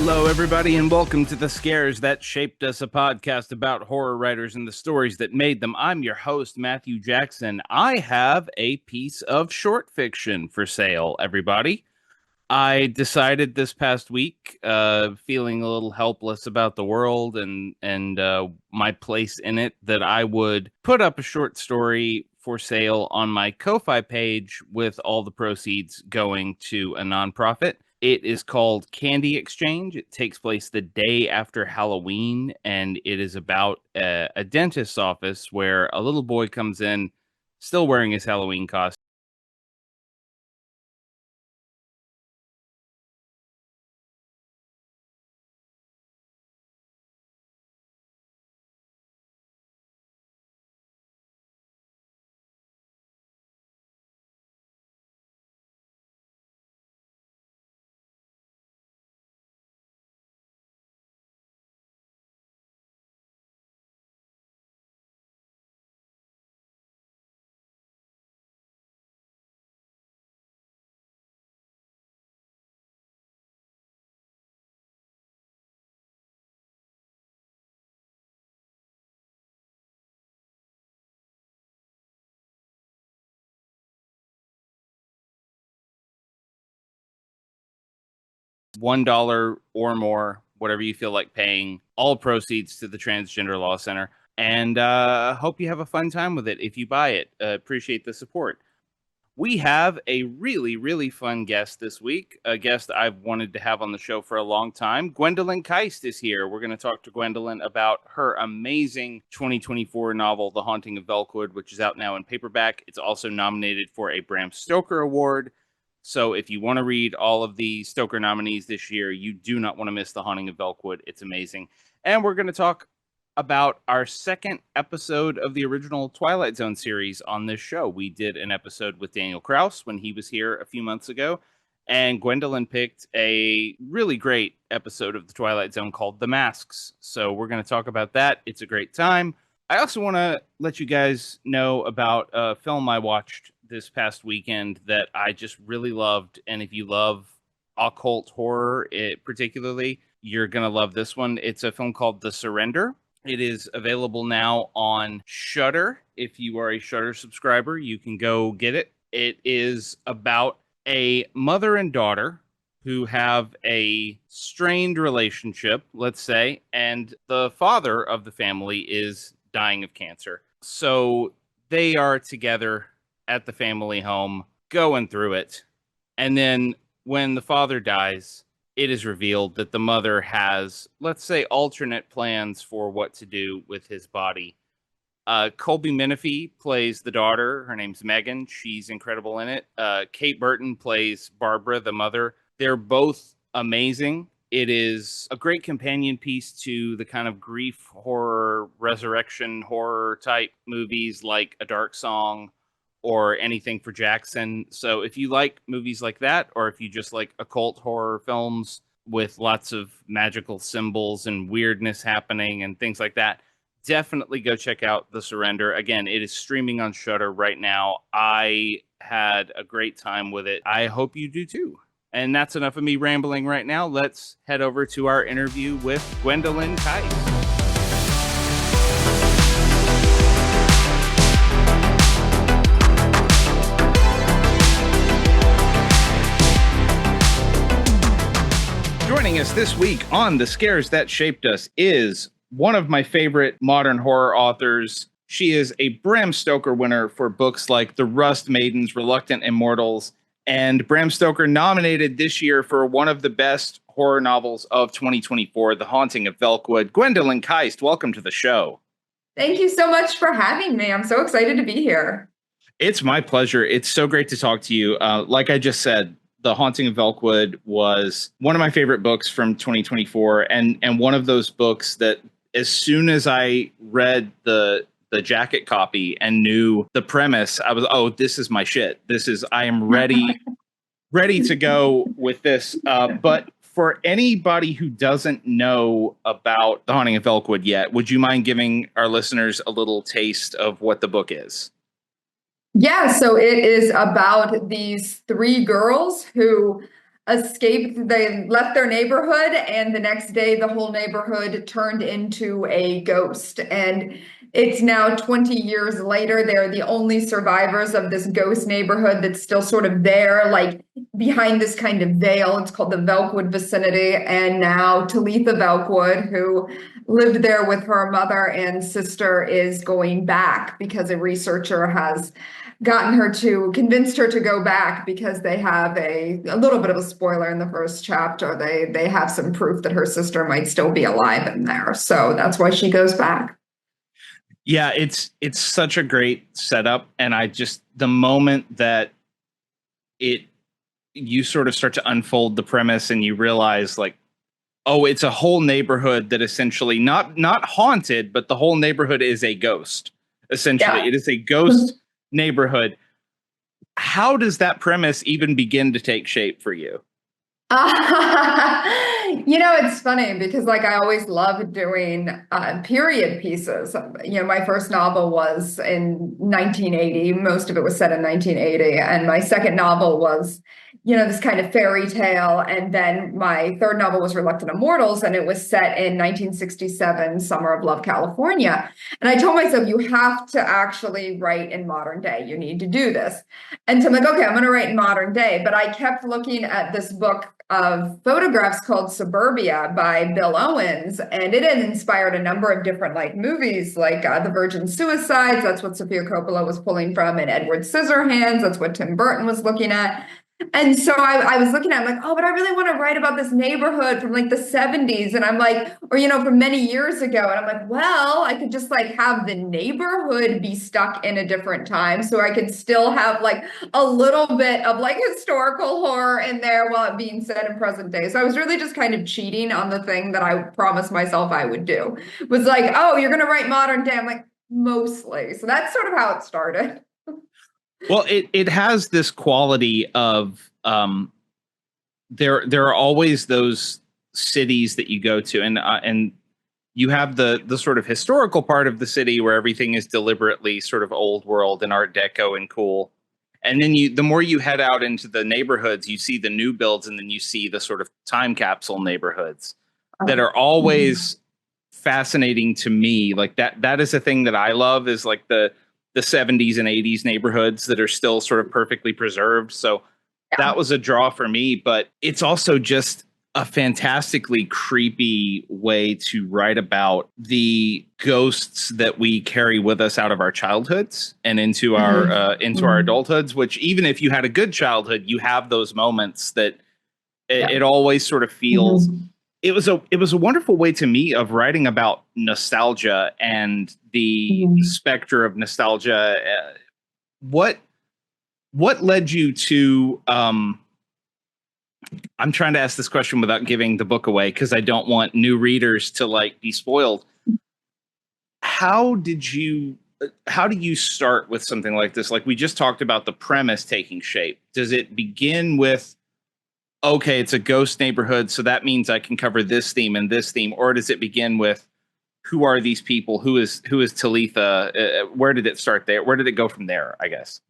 Hello, everybody, and welcome to The Scares That Shaped Us, a podcast about horror writers and the stories that made them. I'm your host, Matthew Jackson. I have a piece of short fiction for sale, everybody. I decided this past week, feeling a little helpless about the world and my place in it, that I would put up a short story for sale on my Ko-Fi page with all the proceeds going to a nonprofit. It is called Candy Exchange. It takes place the day after Halloween, and it is about a dentist's office where a little boy comes in still wearing his Halloween costume. $1 or more, whatever you feel like paying, all proceeds to the Transgender Law Center. And hope you have a fun time with it if you buy it. Appreciate the support. We have a really, really fun guest this week, a guest I've wanted to have on the show for a long time. Gwendolyn Kiste is here. We're going to talk to Gwendolyn about her amazing 2024 novel, The Haunting of Velkwood, which is out now in paperback. It's also nominated for a Bram Stoker Award. So if you want to read all of the Stoker nominees this year, you do not want to miss The Haunting of Velkwood. It's amazing. And we're going to talk about our second episode of the original Twilight Zone series on this show. We did an episode with Daniel Kraus when he was here a few months ago, and Gwendolyn picked a really great episode of the Twilight Zone called The Masks. So we're going to talk about that. It's a great time. I also want to let you guys know about a film I watched this past weekend that I just really loved. And if you love occult horror, particularly, you're going to love this one. It's a film called The Surrender. It is available now on Shudder. If you are a Shudder subscriber, you can go get it. It is about a mother and daughter who have a strained relationship, let's say, and the father of the family is dying of cancer. So they are together at the family home, going through it. And then when the father dies, it is revealed that the mother has, let's say, alternate plans for what to do with his body. Colby Menifee plays the daughter. Her name's Megan. She's incredible in it. Kate Burton plays Barbara, the mother. They're both amazing. It is a great companion piece to the kind of grief horror, resurrection horror type movies like A Dark Song or Anything for Jackson. So if you like movies like that, or if you just like occult horror films with lots of magical symbols and weirdness happening and things like that, definitely go check out The Surrender. Again, it is streaming on Shudder right now. I had a great time with it. I hope you do too. And that's enough of me rambling right now. Let's head over to our interview with Gwendolyn Kiste. Joining us this week on The Scares That Shaped Us is one of my favorite modern horror authors. She is a Bram Stoker winner for books like The Rust Maidens, Reluctant Immortals, and Bram Stoker nominated this year for one of the best horror novels of 2024, The Haunting of Velkwood. Gwendolyn Kiste, welcome to the show. Thank you so much for having me. I'm so excited to be here. It's my pleasure. It's so great to talk to you. Like I just said, The Haunting of Velkwood was one of my favorite books from 2024, and one of those books that as soon as I read the jacket copy and knew the premise, I was, oh, this is my shit. I am ready to go with this. But for anybody who doesn't know about The Haunting of Velkwood yet, would you mind giving our listeners a little taste of what the book is? Yeah, so it is about these three girls who escaped. They left their neighborhood, and the next day, the whole neighborhood turned into a ghost. And it's now 20 years later. They're the only survivors of this ghost neighborhood that's still sort of there, like behind this kind of veil. It's called the Velkwood vicinity. And now Talitha Velkwood, who lived there with her mother and sister, is going back because a researcher has convinced her to go back because they have a little bit of a spoiler in the first chapter. They have some proof that her sister might still be alive in there. So that's why she goes back. Yeah, it's such a great setup. And the moment that you sort of start to unfold the premise and you realize, like, oh, it's a whole neighborhood that essentially not haunted, but the whole neighborhood is a ghost. Essentially, yeah. It is a ghost neighborhood. How does that premise even begin to take shape for you? It's funny because, like, I always loved doing period pieces. My first novel was in 1980. Most of it was set in 1980. And my second novel was, this kind of fairy tale. And then my third novel was Reluctant Immortals, and it was set in 1967, Summer of Love, California. And I told myself, you have to actually write in modern day. You need to do this. And so I'm like, okay, I'm going to write in modern day. But I kept looking at this book of photographs called Suburbia by Bill Owens, and it had inspired a number of different movies, like The Virgin Suicides. That's what Sofia Coppola was pulling from, and Edward Scissorhands. That's what Tim Burton was looking at. And so I was looking at it, I'm like, oh, but I really want to write about this neighborhood from the 70s. And I'm like, or, from many years ago. And I'm like, well, I could just have the neighborhood be stuck in a different time. So I could still have a little bit of historical horror in there while it being set in present day. So I was really just kind of cheating on the thing that I promised myself I would do. It was like, oh, you're going to write modern day. I'm like, mostly. So that's sort of how it started. Well, it has this quality of there are always those cities that you go to, and you have the sort of historical part of the city where everything is deliberately sort of old world and Art Deco and cool. And then the more you head out into the neighborhoods, you see the new builds, and then you see the sort of time capsule neighborhoods that are always fascinating to me. Like that is a thing that I love, is the 70s and 80s neighborhoods that are still sort of perfectly preserved. So that was a draw for me, but it's also just a fantastically creepy way to write about the ghosts that we carry with us out of our childhoods and into our our adulthoods, which, even if you had a good childhood, you have those moments that it always sort of feels it was a wonderful way to me of writing about nostalgia and the specter of nostalgia. What led you to, I'm trying to ask this question without giving the book away, because I don't want new readers to be spoiled. How do you start with something like this? We just talked about the premise taking shape. Does it begin with, okay, it's a ghost neighborhood, so that means I can cover this theme and this theme? Or does it begin with, who are these people? Who is Talitha? Where did it start there? Where did it go from there, I guess?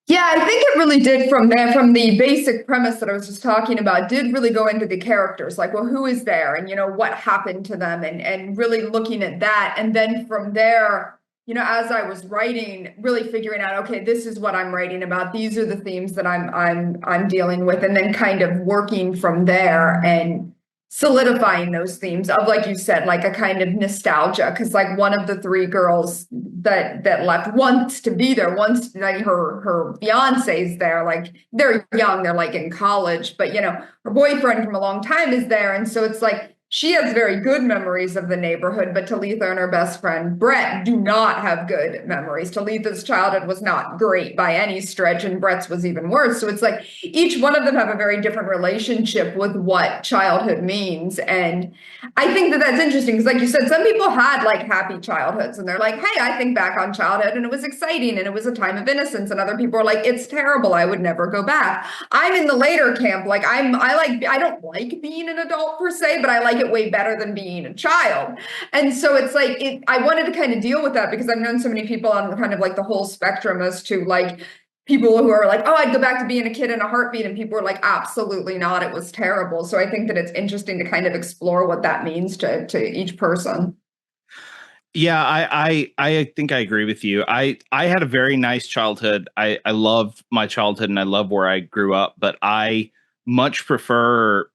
Yeah, I think it really did from there, from the basic premise that I was just talking about, did really go into the characters, who is there, and, what happened to them, and really looking at that. And then from there, as I was writing, really figuring out, okay, this is what I'm writing about. These are the themes that I'm dealing with, and then kind of working from there and solidifying those themes of, like you said, a kind of nostalgia. Because one of the three girls that left wants to be there, her fiance's there, they're young, they're in college, but her boyfriend from a long time is there, and so it's she has very good memories of the neighborhood, but Talitha and her best friend, Brett, do not have good memories. Talitha's childhood was not great by any stretch, and Brett's was even worse. So it's each one of them have a very different relationship with what childhood means. And I think that that's interesting because, like you said, some people had happy childhoods, and they're like, hey, I think back on childhood and it was exciting and it was a time of innocence. And other people are like, it's terrible, I would never go back. I'm in the later camp. I don't like being an adult per se, but I like it way better than being a child. And so it's I wanted to kind of deal with that because I've known so many people on kind of the whole spectrum as to people who are like, oh, I'd go back to being a kid in a heartbeat. And people are like, absolutely not. It was terrible. So I think that it's interesting to kind of explore what that means to each person. Yeah, I think I agree with you. I had a very nice childhood. I love my childhood and I love where I grew up, but I much prefer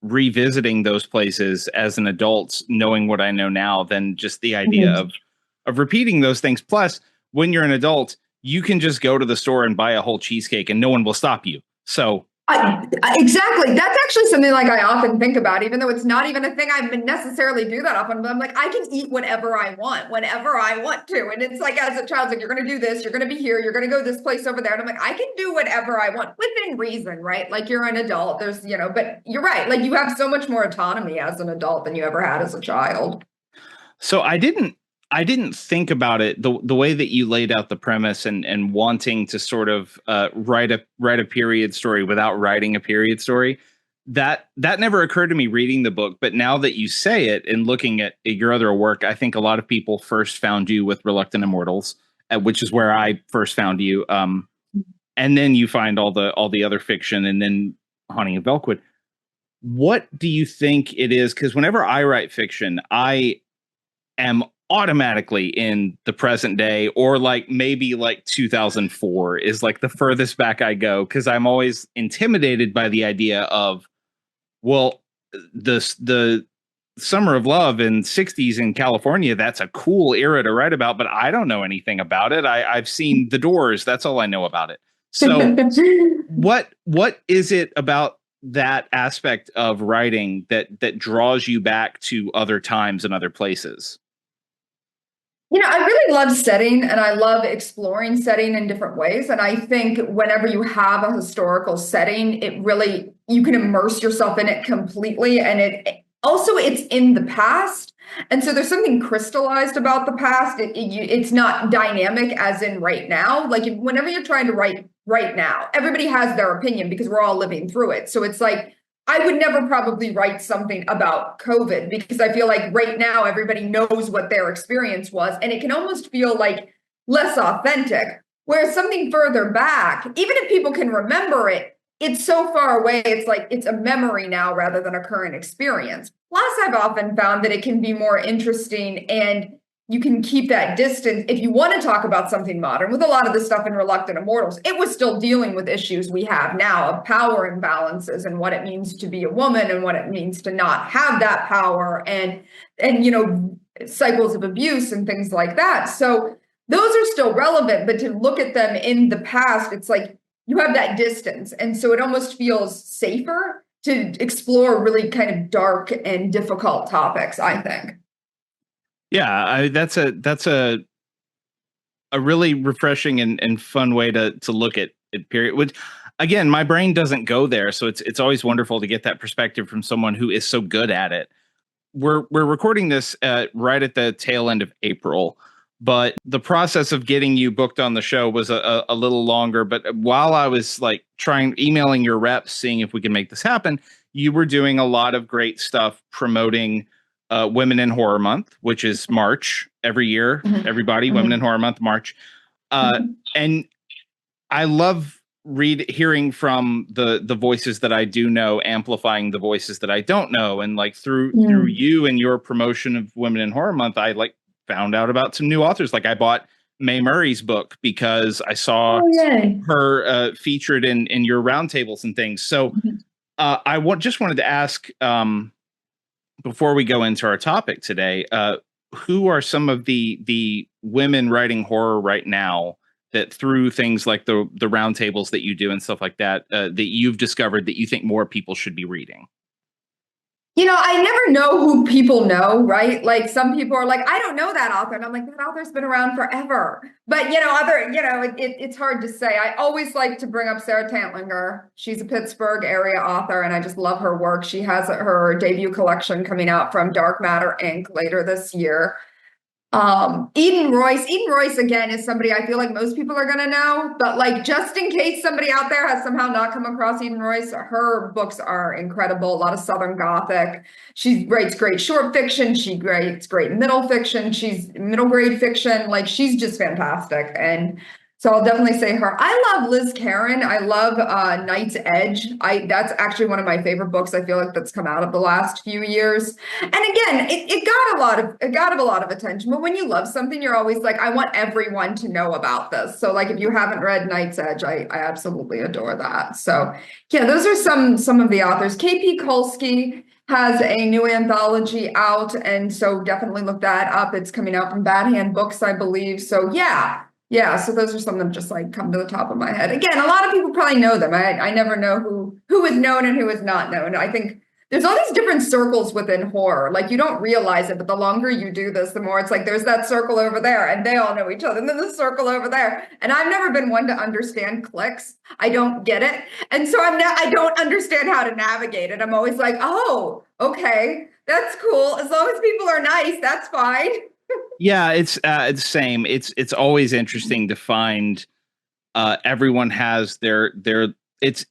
revisiting those places as an adult, knowing what I know now, than just the idea of repeating those things. Plus, when you're an adult, you can just go to the store and buy a whole cheesecake and no one will stop you. So Exactly. That's actually something like I often think about, even though it's not even a thing I necessarily do that often. But I'm like, I can eat whatever I want, whenever I want to. And it's like, as a child, like, you're going to do this, you're going to be here, you're going to go this place over there. And I'm like, I can do whatever I want within reason, right? Like, you're an adult, there's, but you're right. Like, you have so much more autonomy as an adult than you ever had as a child. So I didn't think about it the way that you laid out the premise and wanting to sort of write a period story without writing a period story. That never occurred to me reading the book, but now that you say it and looking at your other work, I think a lot of people first found you with Reluctant Immortals, which is where I first found you. And then you find all the other fiction, and then Haunting of Velkwood. What do you think it is? Because whenever I write fiction, I am automatically in the present day, or like maybe like 2004 is like the furthest back I go, because I'm always intimidated by the idea of, well, the summer of love in 60s in California, that's a cool era to write about, but I don't know anything about it. I've seen The Doors, that's all I know about it. So what is it about that aspect of writing that draws you back to other times and other places? I really love setting and I love exploring setting in different ways. And I think whenever you have a historical setting, it really, you can immerse yourself in it completely. And it's in the past. And so there's something crystallized about the past. It's not dynamic as in right now. Like, whenever you're trying to write right now, everybody has their opinion because we're all living through it. So it's like, I would never probably write something about COVID because I feel like right now everybody knows what their experience was, and it can almost feel like less authentic. Whereas something further back, even if people can remember it, it's so far away. It's like it's a memory now rather than a current experience. Plus, I've often found that it can be more interesting and you can keep that distance. If you want to talk about something modern, with a lot of the stuff in Reluctant Immortals, it was still dealing with issues we have now of power imbalances and what it means to be a woman and what it means to not have that power and cycles of abuse and things like that. So those are still relevant, but to look at them in the past, it's like you have that distance. And so it almost feels safer to explore really kind of dark and difficult topics, I think. Yeah, that's a really refreshing and fun way to look at it, period. Which, again, my brain doesn't go there, so it's always wonderful to get that perspective from someone who is so good at it. We're recording this right at the tail end of April, but the process of getting you booked on the show was a little longer. But while I was like emailing your reps, seeing if we can make this happen, you were doing a lot of great stuff promoting Women in Horror Month, which is March every year. Everybody, Women in Horror Month, March. And I love hearing from the voices that I do know, amplifying the voices that I don't know. And like through you and your promotion of Women in Horror Month, I like found out about some new authors. Like I bought Mae Murray's book because I saw her featured in your roundtables and things. So I just wanted to ask, before we go into our topic today, who are some of the women writing horror right now that through things like the roundtables that you do and stuff like that, that you've discovered that you think more people should be reading? I never know who people know, right? Like, some people are like, I don't know that author. And I'm like, that author's been around forever. But, it's hard to say. I always like to bring up Sarah Tantlinger. She's a Pittsburgh area author, and I just love her work. She has her debut collection coming out from Dark Matter Inc. later this year. Eden Royce again is somebody I feel like most people are going to know, but like, just in case somebody out there has somehow not come across Eden Royce, her books are incredible. A lot of Southern Gothic. She writes great short fiction. She writes great middle fiction. She's middle grade fiction. Like, she's just fantastic. And So I'll definitely say her. I love Liz Karen. I love Knight's Edge. That's actually one of my favorite books. I feel like that's come out of the last few years. And again, it got a lot of attention. But when you love something, you're always like, I want everyone to know about this. So like if you haven't read Knight's Edge, I absolutely adore that. So yeah, those are some of the authors. KP Kulski has a new anthology out, and so definitely look that up. It's coming out from Bad Hand Books, I believe. So yeah. Yeah, so those are some that just like come to the top of my head. Again, a lot of people probably know them. I never know who is known and who is not known. I think there's all these different circles within horror. Like you don't realize it, but the longer you do this, the more it's like there's that circle over there and they all know each other. And then the circle over there. And I've never been one to understand cliques. I don't get it. And so I don't understand how to navigate it. I'm always like, oh, okay, that's cool. As long as people are nice, that's fine. Yeah, it's same. It's always interesting to find everyone has their it's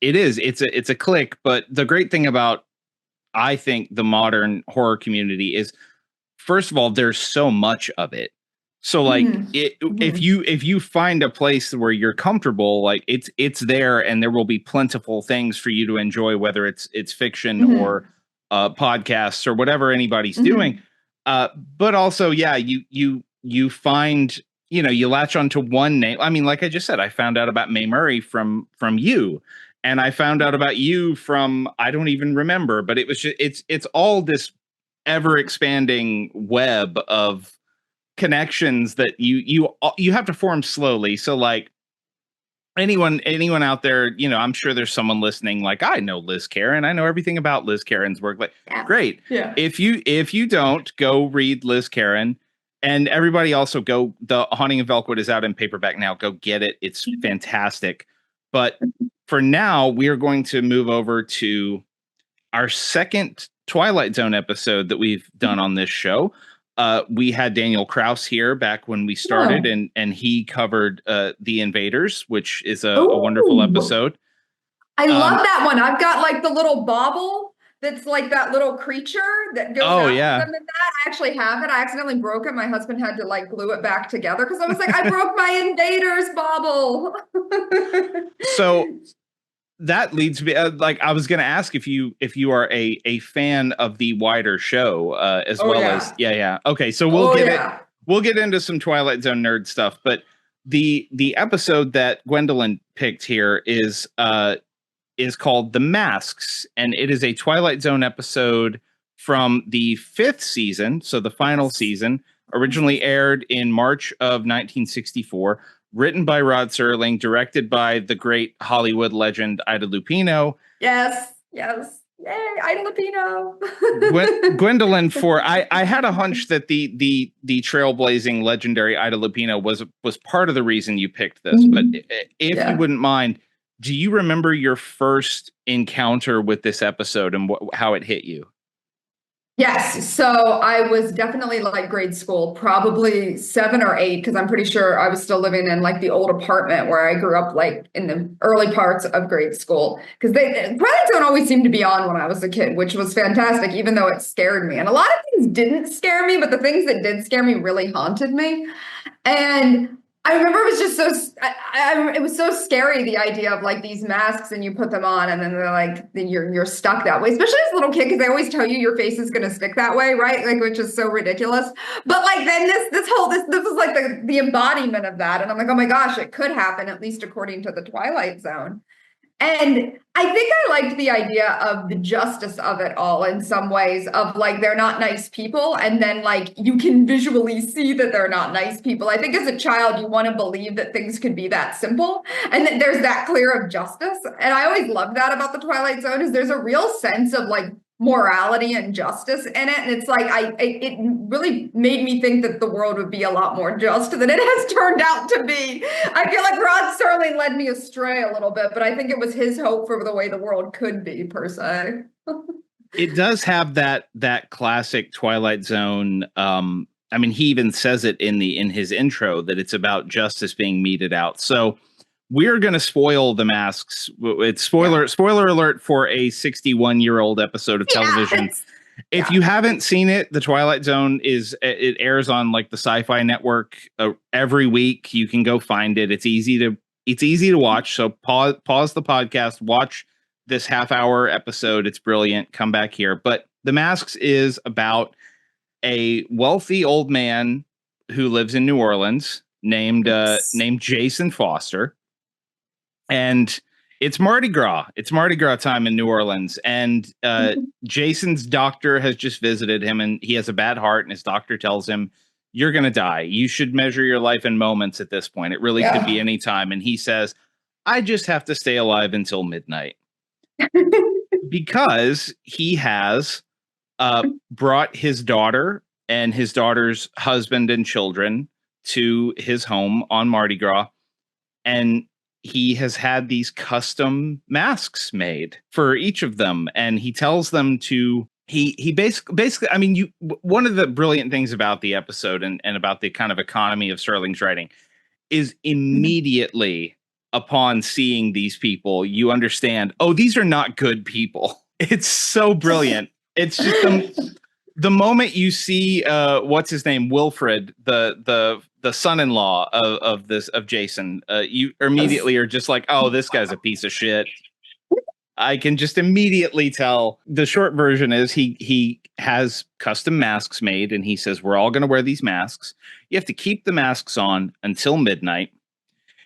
a clique, but the great thing about I think the modern horror community is, first of all, there's so much of it. So like if you find a place where you're comfortable, like it's there, and there will be plentiful things for you to enjoy, whether it's fiction or podcasts or whatever anybody's doing. But also, yeah, you find, you latch onto one name. I mean, like I just said, I found out about Mae Murray from you, and I found out about you from, I don't even remember, but it was just, it's all this ever expanding web of connections that you have to form slowly. So like anyone out there, I'm sure there's someone listening like, I know Liz Karen, I know everything about Liz Karen's work. Like, great. Yeah. If you don't, go read Liz Karen. And everybody also go, the Haunting of Velkwood is out in paperback now. Go get it. It's fantastic. But for now, we are going to move over to our second Twilight Zone episode that we've done on this show. We had Daniel Kraus here back when we started, and he covered The Invaders, which is a wonderful episode. I love that one. I've got like the little bauble that's like that little creature that goes after them in that. I actually have it. I accidentally broke it. My husband had to like glue it back together because I was like, I broke my Invaders bauble. So that leads me, like, I was going to ask if you are a fan of the wider show as as. Yeah. Okay. So we'll get into some Twilight Zone nerd stuff, but the episode that Gwendolyn picked here is called The Masks, and it is a Twilight Zone episode from the 5th season. So the final season, originally aired in March of 1964. Written by Rod Serling, directed by the great Hollywood legend Ida Lupino. Yes. Yay, Ida Lupino. Gwendolyn, I had a hunch that the trailblazing legendary Ida Lupino was part of the reason you picked this. But if you wouldn't mind, do you remember your first encounter with this episode and how it hit you? Yes. So I was definitely like grade school, probably 7 or 8, because I'm pretty sure I was still living in like the old apartment where I grew up, like in the early parts of grade school. Because Twilight Zone always seemed to be on when I was a kid, which was fantastic, even though it scared me. And a lot of things didn't scare me, but the things that did scare me really haunted me. And I remember it was just it was so scary, the idea of like these masks and you put them on and then they're like, then you're stuck that way, especially as a little kid, because they always tell you your face is going to stick that way, right? Like, which is so ridiculous. But like then this was like the embodiment of that. And I'm like, oh my gosh, it could happen, at least according to the Twilight Zone. And I think I liked the idea of the justice of it all in some ways, of like, they're not nice people. And then like, you can visually see that they're not nice people. I think as a child, you want to believe that things could be that simple and that there's that clear of justice. And I always love that about the Twilight Zone, is there's a real sense of like morality and justice in it. And it's like, it really made me think that the world would be a lot more just than it has turned out to be. I feel like Rod Serling led me astray a little bit, but I think it was his hope for the way the world could be, per se. It does have that classic Twilight Zone. I mean, he even says it in his intro that it's about justice being meted out. So we're going to spoil The Masks. It's spoiler alert for a 61-year-old episode of television. If you haven't seen it, the Twilight Zone it airs on like the Sci-Fi Network every week. You can go find it. It's easy to watch. So pause the podcast, watch this half-hour episode. It's brilliant. Come back here. But The Masks is about a wealthy old man who lives in New Orleans named Jason Foster, and it's Mardi Gras. It's Mardi Gras time in New Orleans, and Jason's doctor has just visited him, and he has a bad heart, and his doctor tells him, "You're going to die. You should measure your life in moments at this point. It really could be any time." And he says, "I just have to stay alive until midnight," because he has brought his daughter and his daughter's husband and children to his home on Mardi Gras, and he has had these custom masks made for each of them, and he tells them to he basically I mean, one of the brilliant things about the episode and about the kind of economy of Serling's writing is immediately upon seeing these people, you understand, oh, these are not good people. It's so brilliant. It's just the moment you see what's his name, Wilfred, the son-in-law of Jason, you immediately are just like, oh, this guy's a piece of shit. I can just immediately tell. The short version is he has custom masks made, and he says, we're all going to wear these masks. You have to keep the masks on until midnight.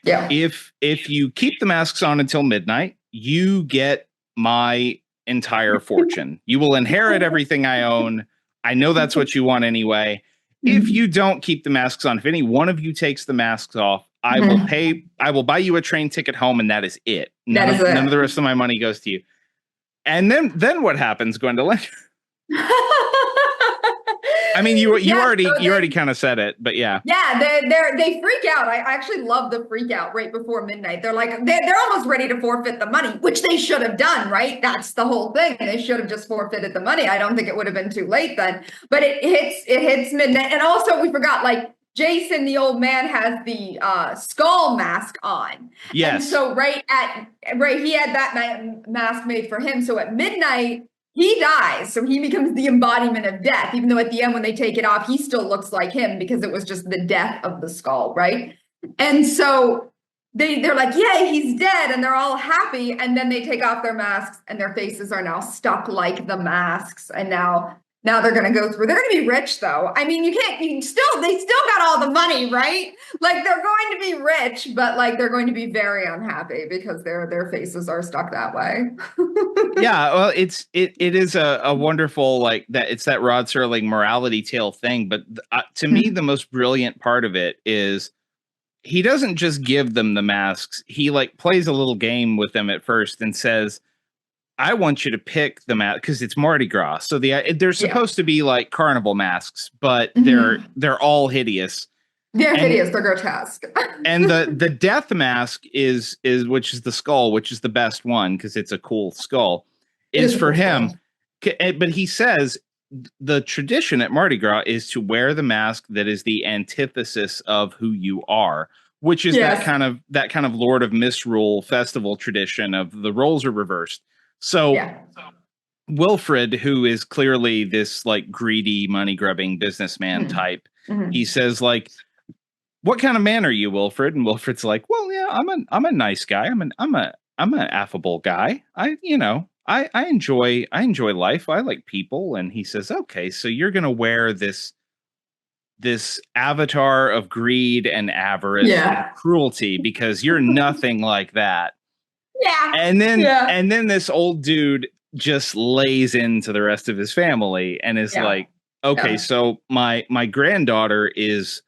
Yeah. If you keep the masks on until midnight, you get my entire fortune. You will inherit everything I own. I know that's what you want anyway. If you don't keep the masks on, if any one of you takes the masks off, I will buy you a train ticket home, and that is it. None of the rest of my money goes to you. And then what happens, Gwendolyn? I mean, you already kind of said it, but yeah. Yeah, they freak out. I actually love the freak out right before midnight. They're like, they're almost ready to forfeit the money, which they should have done, right? That's the whole thing. They should have just forfeited the money. I don't think it would have been too late then. But it hits midnight. And also we forgot, like, Jason, the old man, has the skull mask on. Yes. And so he had that mask made for him. So at midnight, he dies, so he becomes the embodiment of death, even though at the end when they take it off, he still looks like him because it was just the death of the skull, right? And so they're like, yay, he's dead, and they're all happy, and then they take off their masks, and their faces are now stuck like the masks, and now they're going to go through. They're going to be rich, though. I mean, they still got all the money, right? Like, they're going to be rich, but like they're going to be very unhappy because their faces are stuck that way. Yeah, well, it is a wonderful, like, that it's that Rod Serling morality tale thing. But to me, the most brilliant part of it is he doesn't just give them the masks. He like plays a little game with them at first and says, I want you to pick the mask because it's Mardi Gras. So they're supposed to be like carnival masks, but they're all hideous. They're hideous. They're grotesque. And the death mask is which is the skull, which is the best one because it's a cool skull, is for him. But he says the tradition at Mardi Gras is to wear the mask that is the antithesis of who you are, which is that kind of Lord of Misrule festival tradition of the roles are reversed. So Wilfred, who is clearly this like greedy, money grubbing businessman type, he says like, what kind of man are you, Wilfred? And Wilfred's like, well, yeah, I'm a nice guy. I'm an affable guy. I enjoy life. I like people. And he says, okay, so you're going to wear this avatar of greed and avarice and cruelty because you're nothing like that. Yeah. And then this old dude just lays into the rest of his family and is like, okay, so my granddaughter is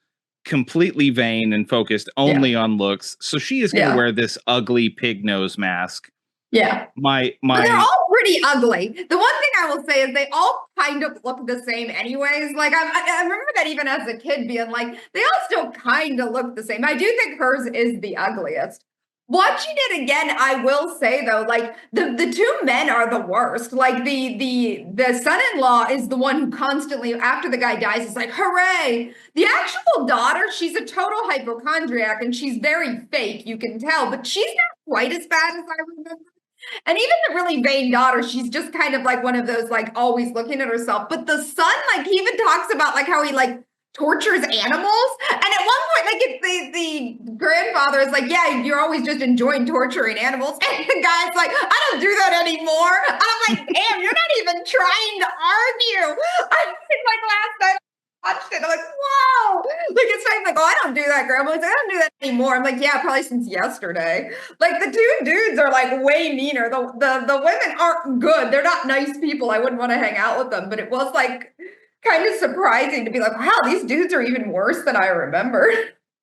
completely vain and focused only on looks. So she is going to wear this ugly pig nose mask. Yeah. But they're all pretty ugly. The one thing I will say is they all kind of look the same anyways. Like I remember that even as a kid being like, they all still kind of look the same. I do think hers is the ugliest. Watching it again, I will say though, like the two men are the worst. Like the son-in-law is the one who constantly, after the guy dies, is like, hooray. The actual daughter, she's a total hypochondriac and she's very fake, you can tell, but she's not quite as bad as I remember. And even the really vain daughter, she's just kind of like one of those like always looking at herself. But the son, like he even talks about like how he like tortures animals. And at one point, like the grandfather is like, yeah, you're always just enjoying torturing animals. And the guy's like, I don't do that anymore. And I'm like, damn, you're not even trying to argue. I think like last night I watched it. I'm like, wow. Like it's not like, oh, I don't do that, grandma. Like, I don't do that anymore. I'm like, yeah, probably since yesterday. Like the two dudes are like way meaner. The women aren't good. They're not nice people. I wouldn't want to hang out with them. But it was like kind of surprising to be like, wow, these dudes are even worse than I remembered.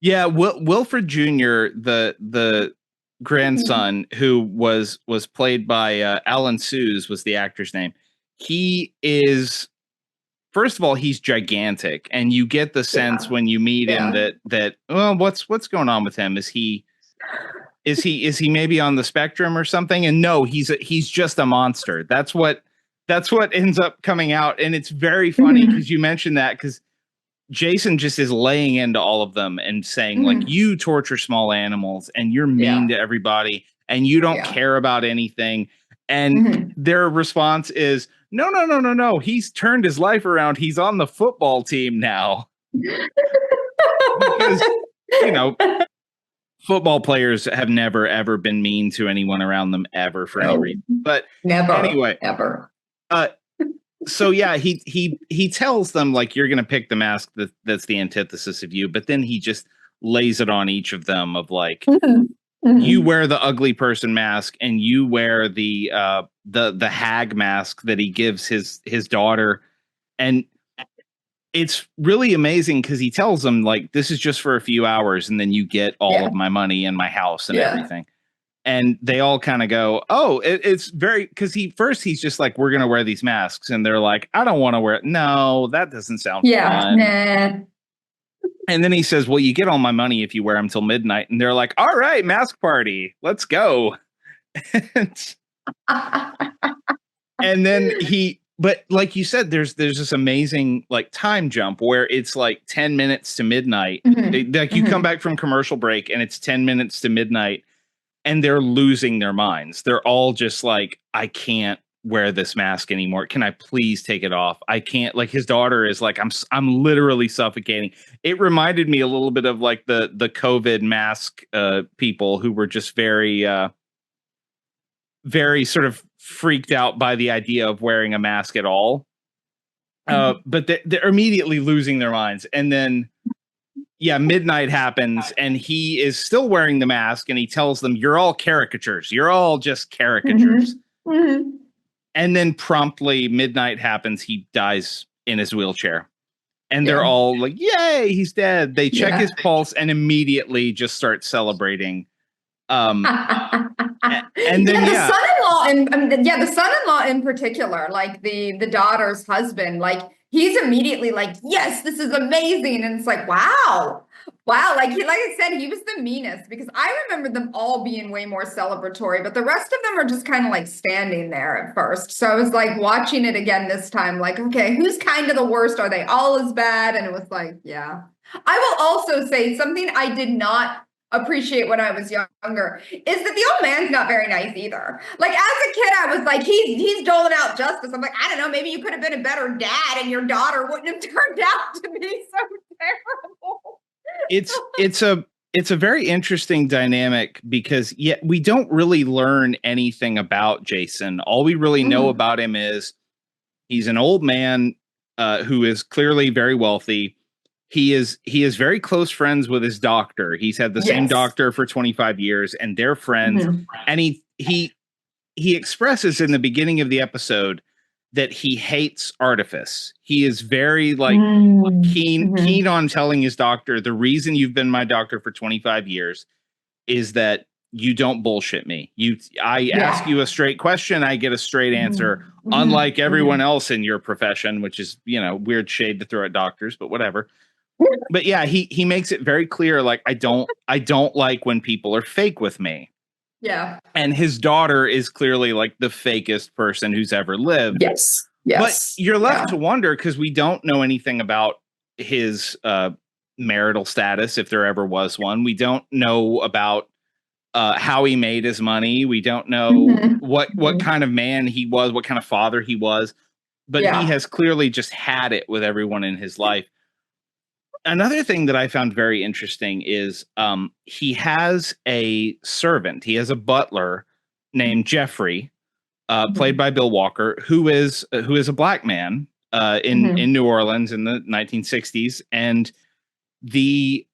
Yeah, Wilfred Jr., the grandson, who was played by Alan Suze, was the actor's name. He is, first of all, he's gigantic, and you get the sense when you meet him that well, what's going on with him? Is he maybe on the spectrum or something? And no, he's just a monster. That's what ends up coming out, and it's very funny because you mentioned that, because Jason just is laying into all of them and saying like, you torture small animals and you're mean to everybody and you don't care about anything. And their response is, no. He's turned his life around. He's on the football team now. Because, football players have never, ever been mean to anyone around them ever for any reason. But anyway, ever. So yeah, he tells them like, you're gonna pick the mask that's the antithesis of you, but then he just lays it on each of them of like, you wear the ugly person mask and you wear the hag mask that he gives his daughter. And it's really amazing because he tells them like, this is just for a few hours and then you get all of my money and my house and everything. And they all kind of go, oh, it's very, because he's just like, we're going to wear these masks. And they're like, I don't want to wear it. No, that doesn't sound fun. Nah. And then he says, well, you get all my money if you wear them till midnight. And they're like, all right, mask party, let's go. And then but like you said, there's this amazing like time jump where it's like 10 minutes to midnight. Like you come back from commercial break and it's 10 minutes to midnight. And they're losing their minds. They're all just like, I can't wear this mask anymore. Can I please take it off? I can't. Like his daughter is like, I'm literally suffocating. It reminded me a little bit of like the COVID mask people who were just very sort of freaked out by the idea of wearing a mask at all. But they're immediately losing their minds. And then midnight happens and he is still wearing the mask and he tells them, you're all caricatures. You're all just caricatures. And then promptly midnight happens. He dies in his wheelchair and they're all like, yay, he's dead. They check his pulse and immediately just start celebrating. And then the son-in-law in particular, like the daughter's husband, like he's immediately like, yes, this is amazing. And it's like, wow. Like I said, he was the meanest because I remember them all being way more celebratory, but the rest of them are just kind of like standing there at first. So I was like watching it again this time, like, okay, who's kind of the worst? Are they all as bad? And it was like, yeah. I will also say something I did not appreciate when I was younger is that the old man's not very nice either. Like as a kid, I was like, he's doling out justice. I'm like, I don't know, maybe you could have been a better dad and your daughter wouldn't have turned out to be so terrible. It's a very interesting dynamic because we don't really learn anything about Jason. All we really know about him is he's an old man who is clearly very wealthy. He is very close friends with his doctor. He's had the same doctor for 25 years and they're friends. And he expresses in the beginning of the episode that he hates artifice. He is very like keen on telling his doctor, the reason you've been my doctor for 25 years is that you don't bullshit me. I ask you a straight question, I get a straight answer, unlike everyone else in your profession, which is, weird shade to throw at doctors, but whatever. But yeah, he makes it very clear, like, I don't like when people are fake with me. Yeah. And his daughter is clearly like the fakest person who's ever lived. Yes. But you're left to wonder because we don't know anything about his marital status, if there ever was one. We don't know about how he made his money. We don't know what kind of man he was, what kind of father he was, but he has clearly just had it with everyone in his life. Another thing that I found very interesting is he has a servant. He has a butler named Jeffrey, played by Bill Walker, who is a black man in New Orleans in the 1960s, and the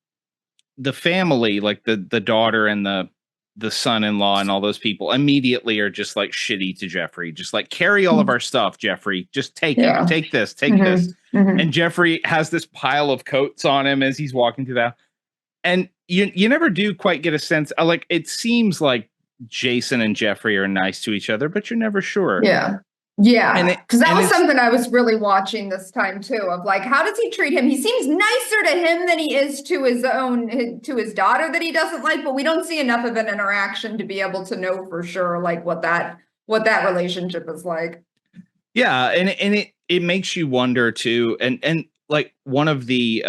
family, like the daughter and the son-in-law and all those people, immediately are just like shitty to Jeffrey, just like, carry all of our stuff, Jeffrey, just take it, take this, this. And Jeffrey has this pile of coats on him as he's walking through that, and you never do quite get a sense, like, it seems like Jason and Jeffrey are nice to each other, but you're never sure. Yeah, because that was something I was really watching this time too, of like, how does he treat him? He seems nicer to him than he is to his daughter that he doesn't like, but we don't see enough of an interaction to be able to know for sure, like, what that relationship is like. Yeah, and it makes you wonder too, and like, one of the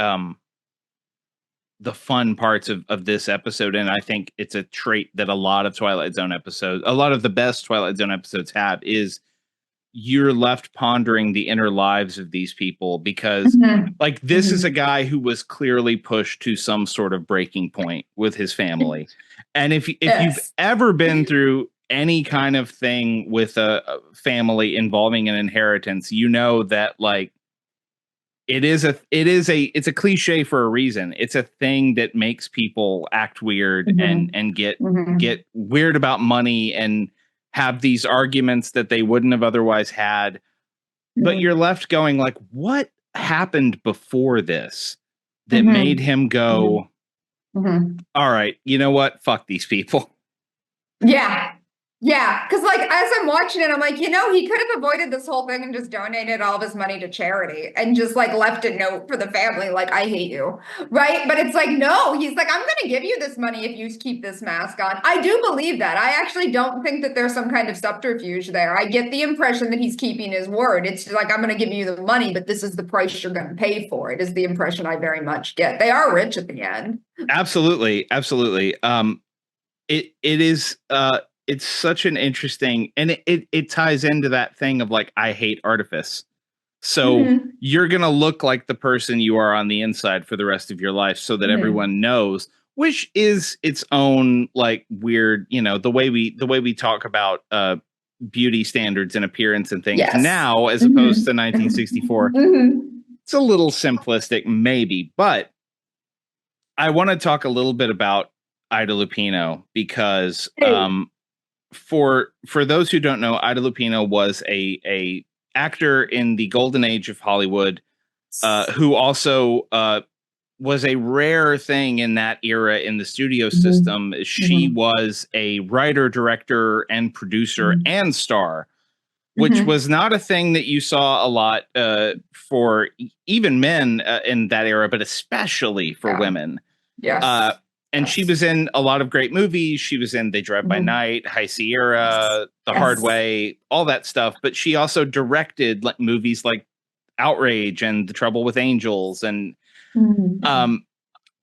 fun parts of this episode, and I think it's a trait that a lot of the best Twilight Zone episodes have, is you're left pondering the inner lives of these people, because like, this is a guy who was clearly pushed to some sort of breaking point with his family. And if you've ever been through any kind of thing with a family involving an inheritance, you know that, like, it's a cliche for a reason. It's a thing that makes people act weird and get weird about money and have these arguments that they wouldn't have otherwise had. But you're left going, like, what happened before this that made him go, all right, you know what? Fuck these people. Yeah, because like, as I'm watching it, I'm like, he could have avoided this whole thing and just donated all of his money to charity and just like left a note for the family, like, I hate you, right? But it's like, no, he's like, I'm going to give you this money if you keep this mask on. I do believe that. I actually don't think that there's some kind of subterfuge there. I get the impression that he's keeping his word. It's like, I'm going to give you the money, but this is the price you're going to pay for it, is the impression I very much get. They are rich at the end. Absolutely. It is, it's such an interesting, and it ties into that thing of like, I hate artifice. So you're going to look like the person you are on the inside for the rest of your life, so that everyone knows, which is its own like weird, the way we talk about beauty standards and appearance and things now, as opposed to 1964. It's a little simplistic maybe, but I want to talk a little bit about Ida Lupino, because for those who don't know, Ida Lupino was a actor in the golden age of Hollywood, who also was a rare thing in that era in the studio system. She was a writer, director, and producer and star, which was not a thing that you saw a lot for even men in that era, but especially for women. And she was in a lot of great movies. She was in They Drive by Night, High Sierra, The Hard Way, all that stuff. But she also directed like movies like Outrage and The Trouble with Angels. And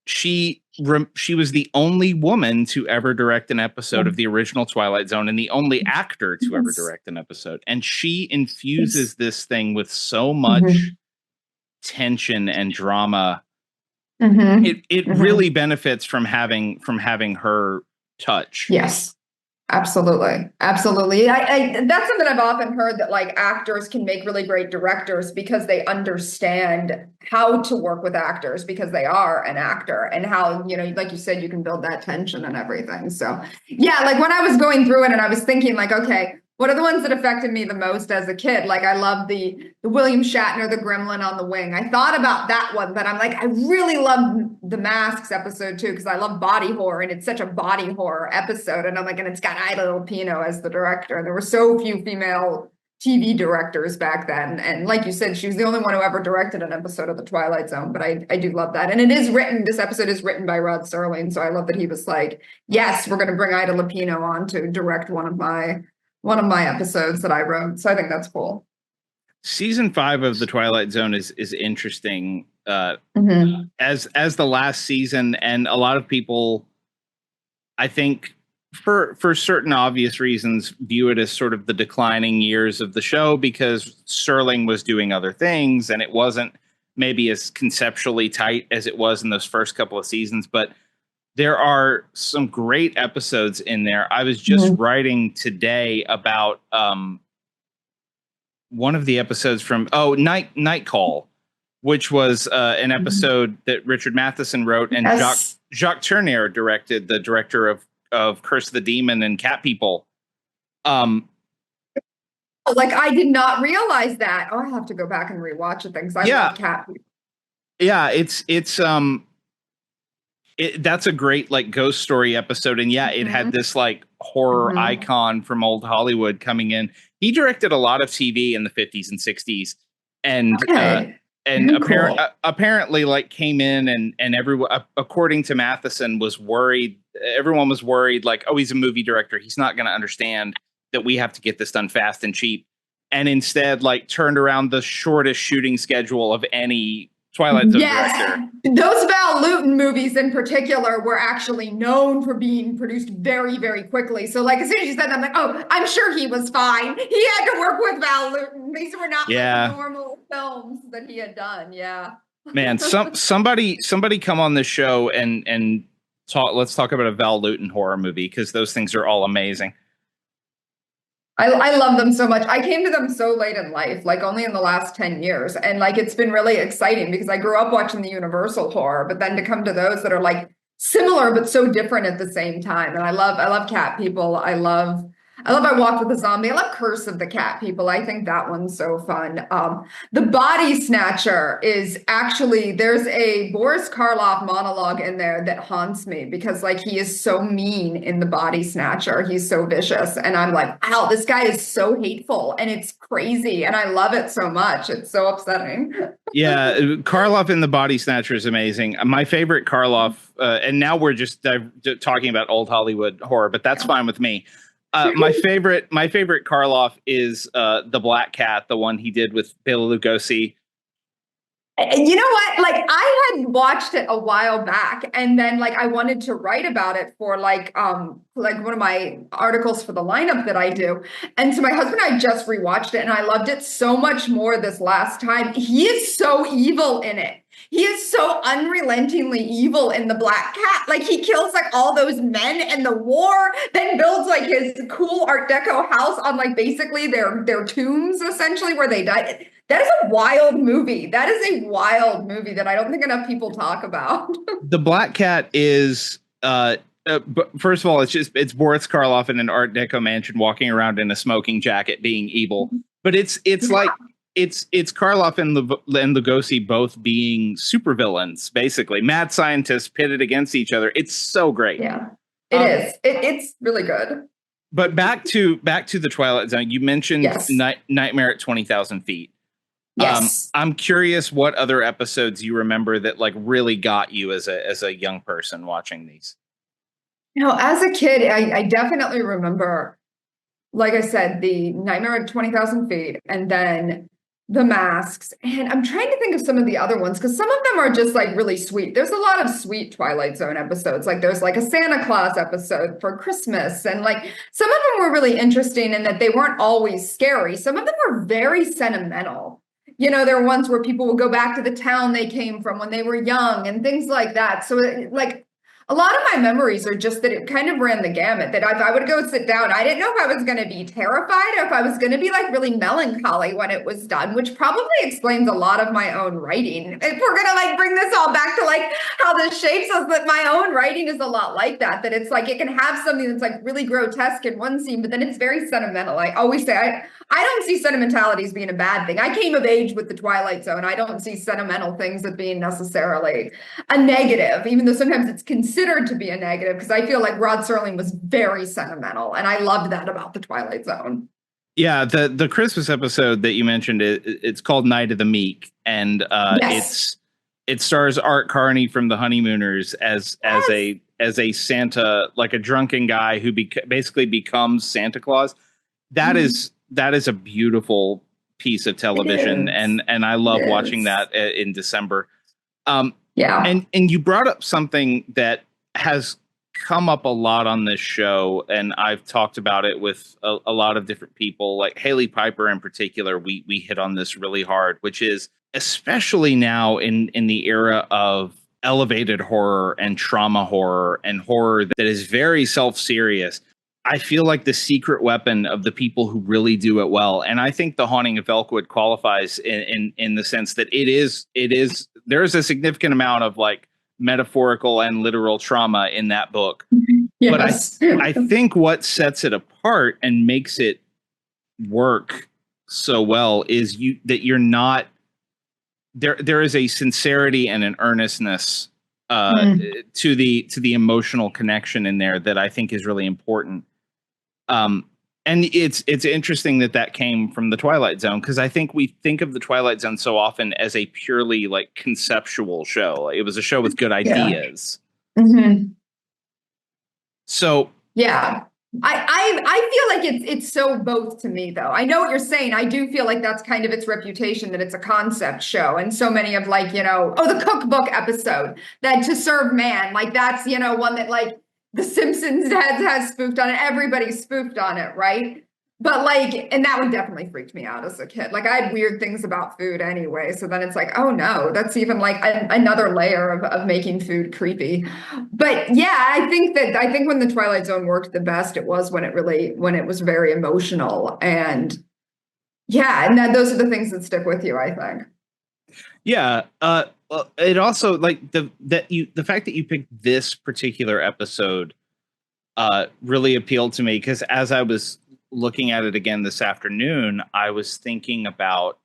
she was the only woman to ever direct an episode of the original Twilight Zone, and the only actor to ever direct an episode. And she infuses this thing with so much tension and drama. It really benefits from having her touch. Yes, absolutely. That's something I've often heard, that like, actors can make really great directors because they understand how to work with actors, because they are an actor, and how, like you said, you can build that tension and everything. So yeah, like when I was going through it and I was thinking like, okay, what are the ones that affected me the most as a kid? Like, I love the William Shatner, the Gremlin on the Wing. I thought about that one, but I'm like, I really love the Masks episode too, because I love body horror, and it's such a body horror episode. And I'm like, and it's got Ida Lupino as the director. And there were so few female TV directors back then. And like you said, she was the only one who ever directed an episode of The Twilight Zone. But I do love that. And this episode is written by Rod Serling. So I love that he was like, yes, we're going to bring Ida Lupino on to direct one of my episodes that I wrote. So I think that's cool. Season 5 of The Twilight Zone is interesting as the last season, and a lot of people, I think, for certain obvious reasons, view it as sort of the declining years of the show because Serling was doing other things and it wasn't maybe as conceptually tight as it was in those first couple of seasons. But there are some great episodes in there. I was just writing today about one of the episodes from Night Call, which was an episode that Richard Matheson wrote and Jacques Tourneur directed, the director of Curse of the Demon and Cat People. Like I did not realize that. Oh, I have to go back and rewatch it because I love Cat People. Yeah, that's a great like ghost story episode, and it had this like horror icon from old Hollywood coming in. He directed a lot of TV in the 50s and 60s, and apparently like came in and everyone, according to Matheson, was worried. Everyone was worried, like, oh, he's a movie director. He's not going to understand that we have to get this done fast and cheap. And instead, like, turned around the shortest shooting schedule of any Twilight Zone director. Those Val Lewton movies in particular were actually known for being produced very, very quickly. So, like, as soon as you said that, I'm like, oh, I'm sure he was fine. He had to work with Val Lewton. These were not like normal films that he had done. Yeah. Man, somebody come on this show and let's talk about a Val Lewton horror movie, because those things are all amazing. I love them so much. I came to them so late in life, like only in the last 10 years. And like, it's been really exciting because I grew up watching the Universal horror, but then to come to those that are like similar, but so different at the same time. And I love Cat People. I love I Walked with a Zombie. I love Curse of the Cat People. I think that one's so fun. The Body Snatcher is actually, there's a Boris Karloff monologue in there that haunts me because like he is so mean in The Body Snatcher. He's so vicious. And I'm like, wow, this guy is so hateful and it's crazy. And I love it so much. It's so upsetting. Yeah, Karloff in The Body Snatcher is amazing. My favorite Karloff, and now we're just talking about old Hollywood horror, but that's fine with me. My favorite Karloff is The Black Cat, the one he did with Bela Lugosi. You know what? Like I had watched it a while back, and then like I wanted to write about it for like one of my articles for the lineup that I do. And so my husband and I just rewatched it, and I loved it so much more this last time. He is so evil in it. He is so unrelentingly evil in The Black Cat. Like he kills like all those men in the war, then builds like his cool Art Deco house on like basically their tombs essentially where they died. That is a wild movie. That is a wild movie that I don't think enough people talk about. The Black Cat is first of all, it's Boris Karloff in an Art Deco mansion walking around in a smoking jacket being evil. But it's like it's Karloff and Lugosi both being supervillains, basically mad scientists pitted against each other. It's so great. Yeah, it is. It's really good. But back to the Twilight Zone. You mentioned Nightmare at 20,000 Feet. Yes. I'm curious what other episodes you remember that like really got you as a young person watching these. You know, as a kid, I definitely remember, like I said, the Nightmare at 20,000 Feet, and then The Masks. And I'm trying to think of some of the other ones because some of them are just like really sweet. There's a lot of sweet Twilight Zone episodes. Like there's like a Santa Claus episode for Christmas. And like some of them were really interesting in that they weren't always scary. Some of them were very sentimental. You know, there were ones where people would go back to the town they came from when they were young and things like that. So like a lot of my memories are just that it kind of ran the gamut, that if I would go sit down, I didn't know if I was going to be terrified or if I was going to be like really melancholy when it was done, which probably explains a lot of my own writing. If we're going to like bring this all back to like how this shapes us, that my own writing is a lot like that it's like it can have something that's like really grotesque in one scene, but then it's very sentimental. I always say I don't see sentimentality as being a bad thing. I came of age with the Twilight Zone. I don't see sentimental things as being necessarily a negative, even though sometimes it's considered to be a negative, because I feel like Rod Serling was very sentimental, and I loved that about the Twilight Zone. Yeah, the Christmas episode that you mentioned, it's called Night of the Meek, and it stars Art Carney from The Honeymooners as a Santa, like a drunken guy who basically becomes Santa Claus. That is a beautiful piece of television, and I love watching that in December. And you brought up something that has come up a lot on this show, and I've talked about it with a lot of different people, like Haley Piper in particular. We hit on this really hard, which is especially now in the era of elevated horror and trauma horror and horror that is very self-serious. I feel like the secret weapon of the people who really do it well, and I think The Haunting of Velkwood qualifies in the sense that it is there's a significant amount of like metaphorical and literal trauma in that book. Yes. But I think what sets it apart and makes it work so well is that you're not there is a sincerity and an earnestness to the emotional connection in there that I think is really important. And it's interesting that came from the Twilight Zone, because I think we think of the Twilight Zone so often as a purely like conceptual show. It was a show with good ideas. Mm-hmm. So yeah, I feel like it's so both to me, though. I know what you're saying. I do feel like that's kind of its reputation, that it's a concept show, and so many of like, the cookbook episode, that To Serve Man, like that's one that like The Simpsons has spoofed on it. Everybody spoofed on it, right? But like, and that one definitely freaked me out as a kid. Like I had weird things about food anyway. So then it's like, oh no, that's even like another layer of making food creepy. But yeah, I think when the Twilight Zone worked the best, it was when it was very emotional. And yeah, and those are the things that stick with you, I think. Yeah. Well, it also like the fact that you picked this particular episode really appealed to me, because as I was looking at it again this afternoon, I was thinking about,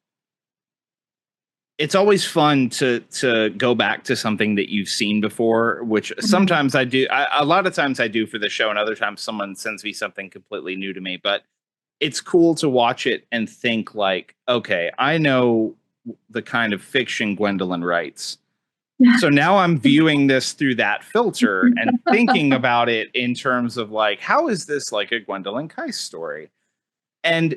it's always fun to go back to something that you've seen before, which sometimes I do. A lot of times I do for the show, and other times someone sends me something completely new to me. But it's cool to watch it and think like, okay, I know the kind of fiction Gwendolyn writes. So now I'm viewing this through that filter and thinking about it in terms of like, how is this like a Gwendolyn Kiste story? And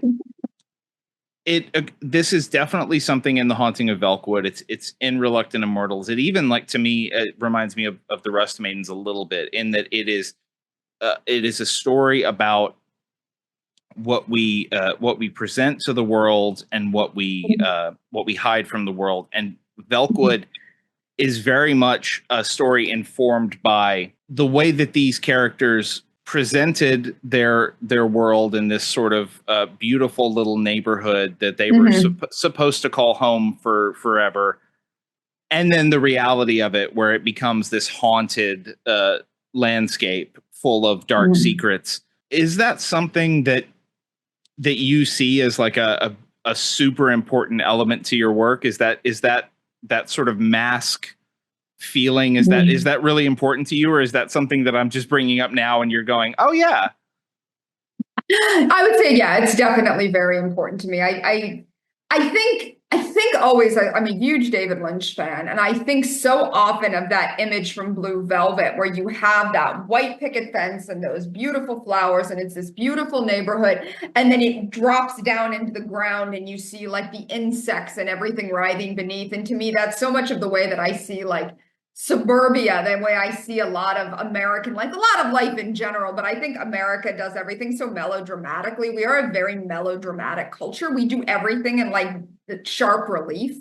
this is definitely something in The Haunting of Velkwood. It's in Reluctant Immortals. It even, like, to me, it reminds me of The Rust Maidens a little bit, in that it is a story about what we present to the world and what we hide from the world. And Velkwood is very much a story informed by the way that these characters presented their world in this sort of beautiful little neighborhood that they were supposed to call home for forever. And then the reality of it, where it becomes this haunted landscape full of dark secrets. Is that something that you see as like a super important element to your work? Is that sort of mask feeling? Is that really important to you, or is that something that I'm just bringing up now and you're going, oh yeah? I would say, yeah, it's definitely very important to me. I think always, I'm a huge David Lynch fan, and I think so often of that image from Blue Velvet, where you have that white picket fence and those beautiful flowers, and it's this beautiful neighborhood, and then it drops down into the ground and you see like the insects and everything writhing beneath. And to me, that's so much of the way that I see like suburbia, the way I see a lot of American life, a lot of life in general. But I think America does everything so melodramatically. We are a very melodramatic culture. We do everything in like the sharp relief.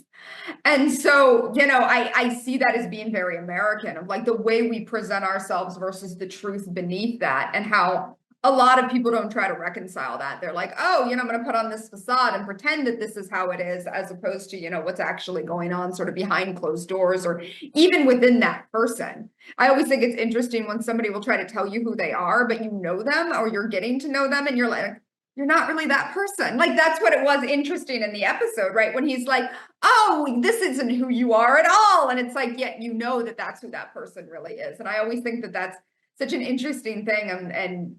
And so, I see that as being very American, of like the way we present ourselves versus the truth beneath that, and how a lot of people don't try to reconcile that. They're like, oh, I'm going to put on this facade and pretend that this is how it is, as opposed to, what's actually going on sort of behind closed doors, or even within that person. I always think it's interesting when somebody will try to tell you who they are, but you know them, or you're getting to know them, and you're like, you're not really that person. Like, that's what it was interesting in the episode, right? When he's like, oh, this isn't who you are at all. And it's like, yet you know that that's who that person really is. And I always think that that's such an interesting thing, and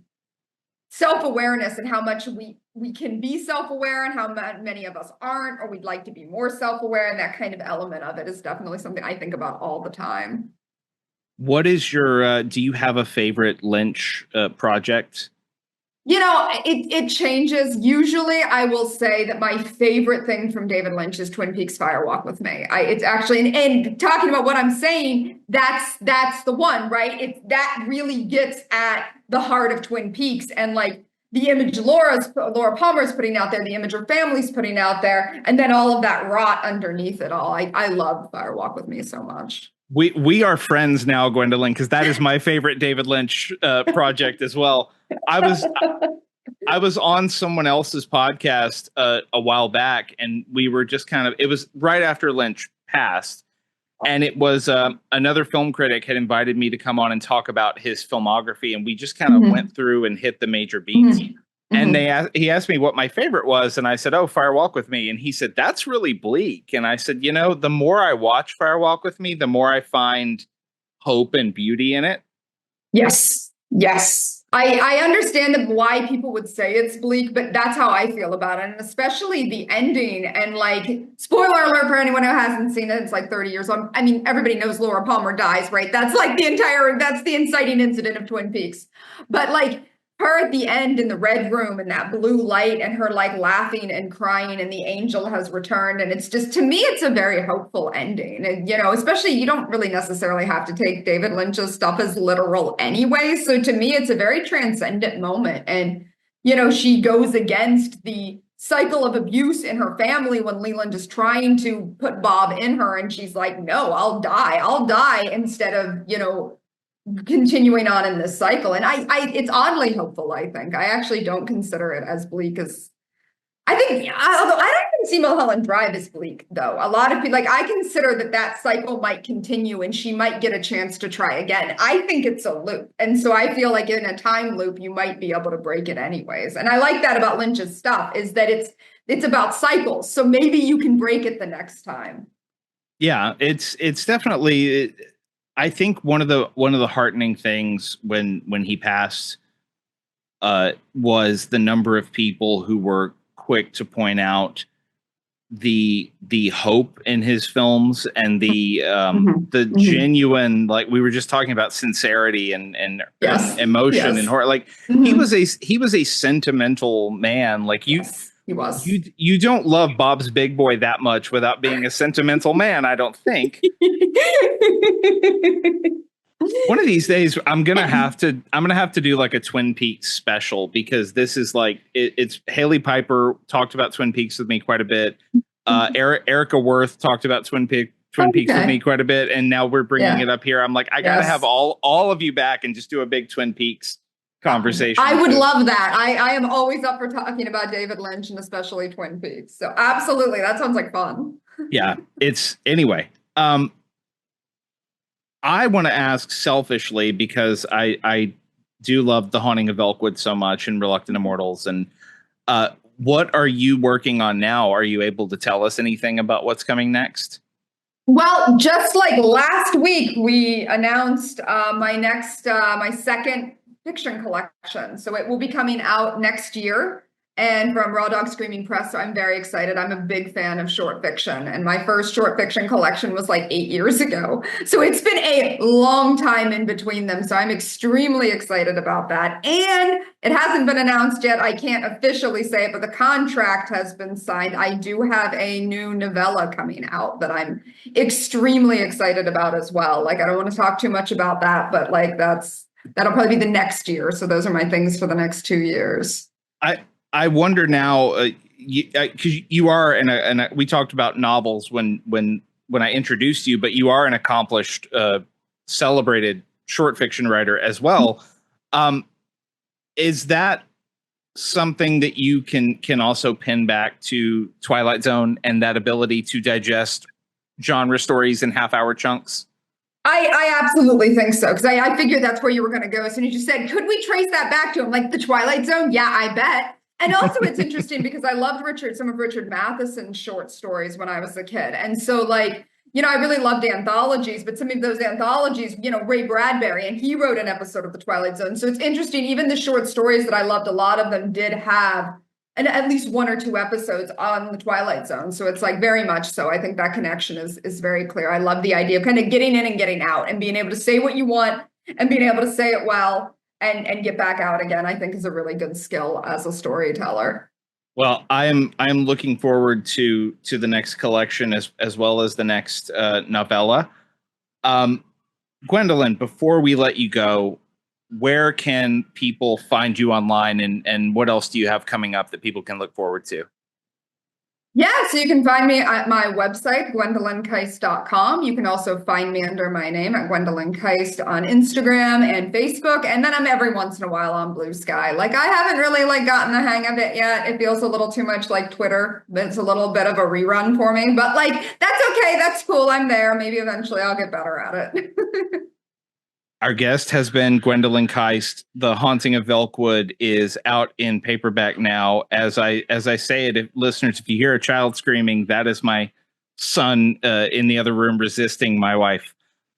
self-awareness, and how much we can be self-aware and how many of us aren't, or we'd like to be more self-aware. And that kind of element of it is definitely something I think about all the time. What is your, do you have a favorite Lynch project? It changes. Usually I will say that my favorite thing from David Lynch is Twin Peaks Fire Walk with Me. It's actually, and talking about what I'm saying, that's the one, right? That really gets at the heart of Twin Peaks, and like the image Laura Palmer's putting out there, the image her family's putting out there, and then all of that rot underneath it all. I love Fire Walk with Me so much. We are friends now, Gwendolyn, because that is my favorite David Lynch project as well. I was on someone else's podcast a while back, and we were just it was right after Lynch passed, and it was another film critic had invited me to come on and talk about his filmography, and we just kind of went through and hit the major beats. And he asked me what my favorite was, and I said, "Oh, Fire Walk with Me." And he said, "That's really bleak." And I said, the more I watch Fire Walk with Me, the more I find hope and beauty in it. Yes. I understand why people would say it's bleak, but that's how I feel about it. And especially the ending, and like, spoiler alert for anyone who hasn't seen it, it's like 30 years old. I mean, everybody knows Laura Palmer dies, right? That's like that's the inciting incident of Twin Peaks. But like, her at the end in the red room and that blue light, and her like laughing and crying, and the angel has returned. And it's just, to me, it's a very hopeful ending. And, especially, you don't really necessarily have to take David Lynch's stuff as literal anyway. So to me, it's a very transcendent moment. And, she goes against the cycle of abuse in her family when Leland is trying to put Bob in her. And she's like, no, I'll die instead of, continuing on in this cycle. And it's oddly hopeful. I think I actually don't consider it as bleak as I think, although I don't even see Mulholland Drive as bleak, though. A lot of people, like, I consider that cycle might continue and she might get a chance to try again. I think it's a loop. And so I feel like in a time loop, you might be able to break it anyways. And I like that about Lynch's stuff, is that it's about cycles. So maybe you can break it the next time. Yeah, it's definitely, I think one of the heartening things when he passed was the number of people who were quick to point out the hope in his films, and the genuine, like we were just talking about, sincerity and yes. emotion and horror. Like he was a sentimental man. Like he was. You don't love Bob's Big Boy that much without being a sentimental man, I don't think. One of these days, I'm gonna have to do like a Twin Peaks special, because this is like it's Haley Piper talked about Twin Peaks with me quite a bit. Erica Worth talked about Twin Peaks with me quite a bit, and now we're bringing it up here. I'm like, I gotta have all of you back and just do a big Twin Peaks conversation. I would love that. I am always up for talking about David Lynch, and especially Twin Peaks. So absolutely, that sounds like fun. Yeah, anyway. I want to ask selfishly, because I do love The Haunting of Velkwood so much, and Reluctant Immortals. And what are you working on now? Are you able to tell us anything about what's coming next? Well, just like last week, we announced my second fiction collection. So it will be coming out next year, and from Raw Dog Screaming Press. So I'm very excited. I'm a big fan of short fiction, and my first short fiction collection was like 8 years ago. So it's been a long time in between them. So I'm extremely excited about that. And it hasn't been announced yet. I can't officially say it, but the contract has been signed. I do have a new novella coming out that I'm extremely excited about as well. Like, I don't want to talk too much about that, but like that'll probably be the next year. So those are my things for the next 2 years. I wonder now, because you are we talked about novels when I introduced you, but you are an accomplished, celebrated short fiction writer as well. Is that something that you can also pin back to Twilight Zone and that ability to digest genre stories in half-hour chunks? I absolutely think so, because I figured that's where you were going to go as soon as you said, could we trace that back to him? Like the Twilight Zone? Yeah, I bet. And also it's interesting because I loved some of Richard Matheson's short stories when I was a kid. And so like, I really loved anthologies, but some of those anthologies, Ray Bradbury, and he wrote an episode of the Twilight Zone. So it's interesting, even the short stories that I loved, a lot of them did have at least 1 or 2 episodes on the Twilight Zone. So it's like very much so. I think that connection is very clear. I love the idea of kind of getting in and getting out and being able to say what you want and being able to say it well. and get back out again, I think is a really good skill as a storyteller. Well, I'm looking forward to the next collection as well as the next novella. Gwendolyn, before we let you go, where can people find you online, and what else do you have coming up that people can look forward to? Yeah, so you can find me at my website, gwendolynKiste.com. You can also find me under my name at Gwendolyn Kiste on Instagram and Facebook. And then I'm every once in a while on Blue Sky. Like, I haven't really gotten the hang of it yet. It feels a little too much like Twitter. It's a little bit of a rerun for me, but that's okay. That's cool. I'm there. Maybe eventually I'll get better at it. Our guest has been Gwendolyn Kiste. The Haunting of Velkwood is out in paperback now. As I say it, listeners, if you hear a child screaming, that is my son in the other room resisting my wife.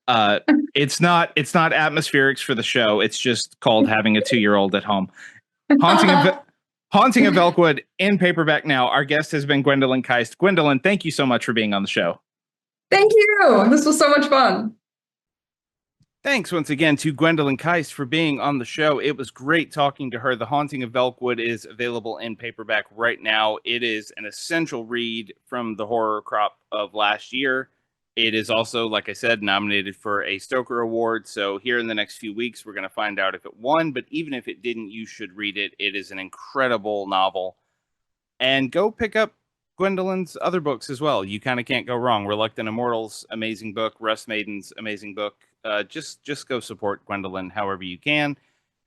It's not atmospherics for the show. It's just called having a 2-year-old at home. Haunting of Velkwood in paperback now. Our guest has been Gwendolyn Kiste. Gwendolyn, thank you so much for being on the show. Thank you. This was so much fun. Thanks once again to Gwendolyn Kiste for being on the show. It was great talking to her. The Haunting of Velkwood is available in paperback right now. It is an essential read from the horror crop of last year. It is also, like I said, nominated for a Stoker Award. So here in the next few weeks, we're going to find out if it won. But even if it didn't, you should read it. It is an incredible novel. And go pick up Gwendolyn's other books as well. You kind of can't go wrong. Reluctant Immortals, amazing book. Rust Maiden's amazing book. Just go support Gwendolyn however you can.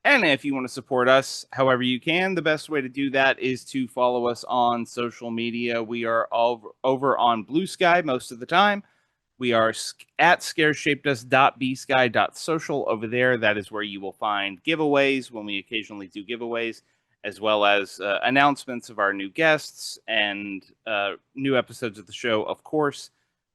And if you want to support us however you can, the best way to do that is to follow us on social media. We are all over on Blue Sky most of the time. We are at scareshapedus.bsky.social over there. That is where you will find giveaways when we occasionally do giveaways, as well as announcements of our new guests and new episodes of the show, of course.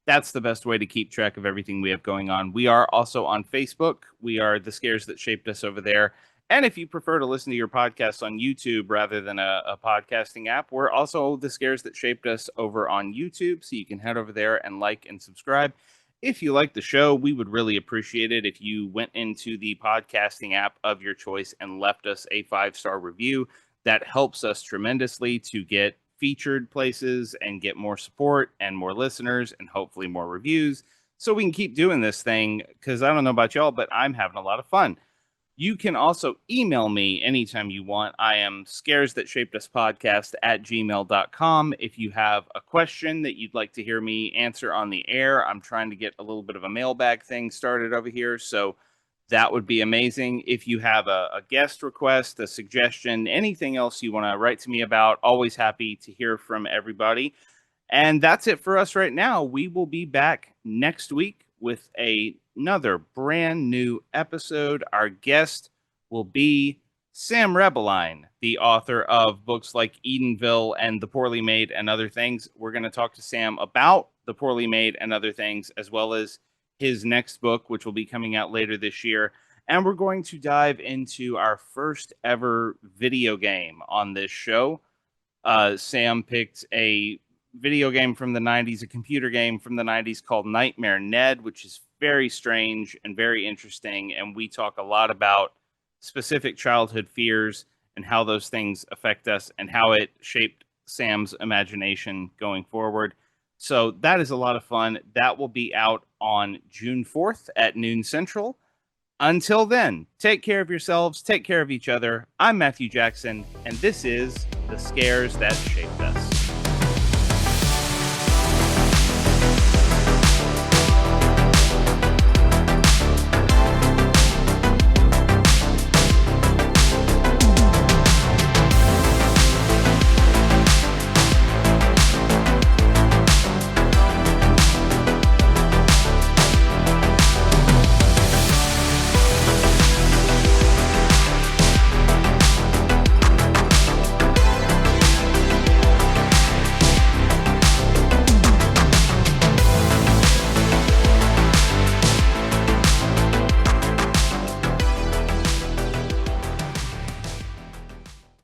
That's the best way to keep track of everything we have going on. We are also on Facebook. We are The Scares That Shaped Us over there. And if you prefer to listen to your podcast on YouTube rather than a podcasting app, we're also The Scares That Shaped Us over on YouTube. So you can head over there and like and subscribe. If you like the show, we would really appreciate it if you went into the podcasting app of your choice and left us a 5-star review. That helps us tremendously to get featured places and get more support and more listeners and hopefully more reviews so we can keep doing this thing, because I don't know about y'all, but I'm having a lot of fun. You can also email me anytime you want. I am scaresthatshapeduspodcast@gmail.com. If you have a question that you'd like to hear me answer on the air, I'm trying to get a little bit of a mailbag thing started over here, so that would be amazing. If you have a guest request, a suggestion, anything else you want to write to me about, always happy to hear from everybody. And that's it for us right now. We will be back next week with another brand new episode. Our guest will be Sam Rebeline, the author of books like Edenville and The Poorly Made and Other Things. We're going to talk to Sam about The Poorly Made and Other Things, as well as his next book, which will be coming out later this year. And we're going to dive into our first ever video game on this show. Sam picked a video game from the 90s, a computer game from the 90s called Nightmare Ned, which is very strange and very interesting. And we talk a lot about specific childhood fears and how those things affect us and how it shaped Sam's imagination going forward. So that is a lot of fun. That will be out on June 4th at noon Central. Until then, take care of yourselves, take care of each other. I'm Matthew Jackson, and this is The Scares That Shaped Us.